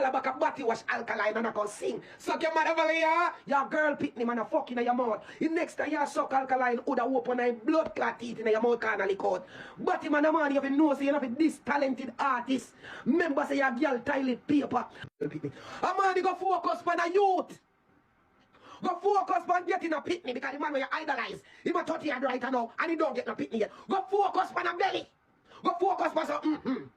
follow back a body wash alkaline and I can sing. Suck your mother belly, yeah? Your girl pitney man a fucking in your mouth. The next time you suck alkaline, would have open a blood clot teeth in your mouth can't lick out. But man a man, you have no say you have this talented artist. Remember say your girl toilet paper. A man you go focus on a youth. Go focus on getting a pitney because the man where you idolize, he a 30 years right now and he don't get no pitney yet. Go focus on a belly. Go focus on some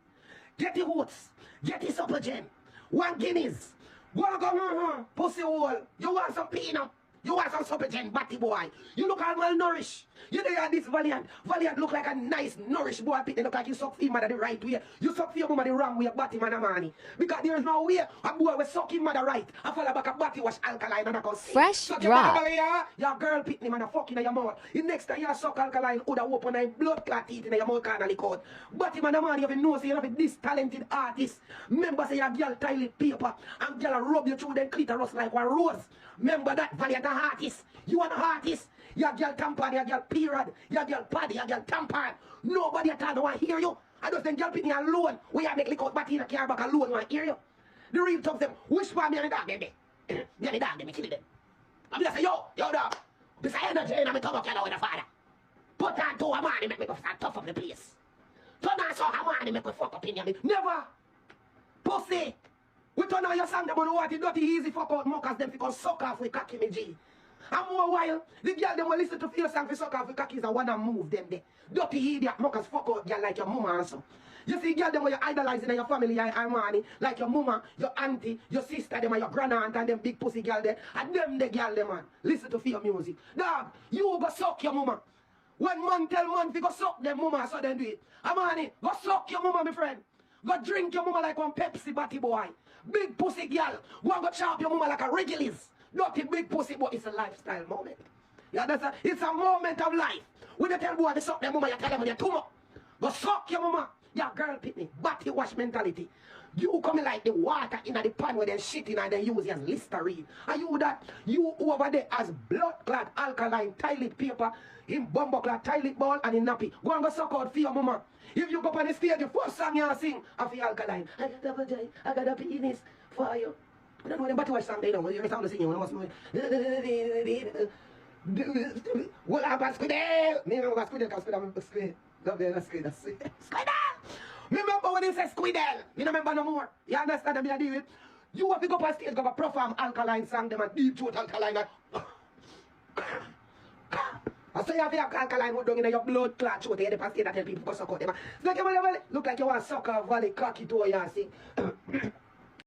Get the oats. Get the supper gen. 1 Guinness. Go pussy hole. You want some peanut. You want some supper gen, batty boy. You look all malnourished. You there this Valiant. Valiant look like a nice, nourished boy. Pitney look like you suck for him the right way. You suck for your mother the wrong way, batty man a money. Because there is no way a boy will suck him mother right. I follow back a batty wash alkaline and I can see. Fresh suck drop. Your girl pitney man a fucking in your mouth. The next time you suck alkaline, would have open a blood clot teeth in your mouth can't lick out. Batty man a money, you have no say you have this talented artist. Remember say your girl toilet paper and girl rub you through them clitoris like one rose. Remember that Valiant artist. You are an artist. Your girl tampon, your girl period, your girl paddy, your girl tampon. Nobody at all don't want to hear you. I just think girl pitney alone. We have make lick out batty in a car back alone want to hear you. The real tough them. Which one me and the dog them there? Me and the dog them, me kill them. I'm just say, yo dog. Beside energy in my tongue, you know with the father. Put on to a man, he make me go start tough up the place. Turn on so a man, he make me fuck up in your never. Pussy. We turn on your song, them on what it dirty easy fuck out mockers, them fi suck off with cocky me G. And more while, the girl them will listen to your song fi suck off with cockies and wanna move them there. Dirty idiot mockers fuck out girl like your mama and so. You see girl them when you idolizing in your family and money, like your mama, your auntie, your sister, them and your grandaunt and them big pussy girl there. And them the girl them man. Listen to your music. Dog, you go suck your mama. When man tell man fi go suck them mama, so then do it. And money, go suck your mama, my friend. Go drink your mama like one Pepsi batty boy. Big pussy girl. Go and go chop your mama like a Wrigley's. Not a big pussy, but it's a lifestyle moment. Yeah, it's a moment of life. When you tell boy to suck their mama, you tell them you're too much. Go suck your mama. Yeah, girl pitney. Batty wash mentality. You coming like the water in the pan where they shitting and they use it as Listerine. And you that, you over there as blood clot, alkaline, toilet paper, in bumbo clot, toilet ball and in nappy. Go and go suck out for your mama. If you go up on the stage, the first song you sing, I feel alkaline. I got a vagina, I got a penis for you. I don't know when batty wash song they know. You're sound singing, you must know. Well, I'm going to squidel. Me know squidel, because squidel. Squidel! Remember when they say squidel? You don't remember no more. You understand what I deal with? You have to go up on stage, go perform alkaline song, them and deep throat alkaline. I say you have to have alkaline wood down in your blood clot throat. You have to stage that tell people go suck out them. Look like you want to suck a valley cocky to you and sing.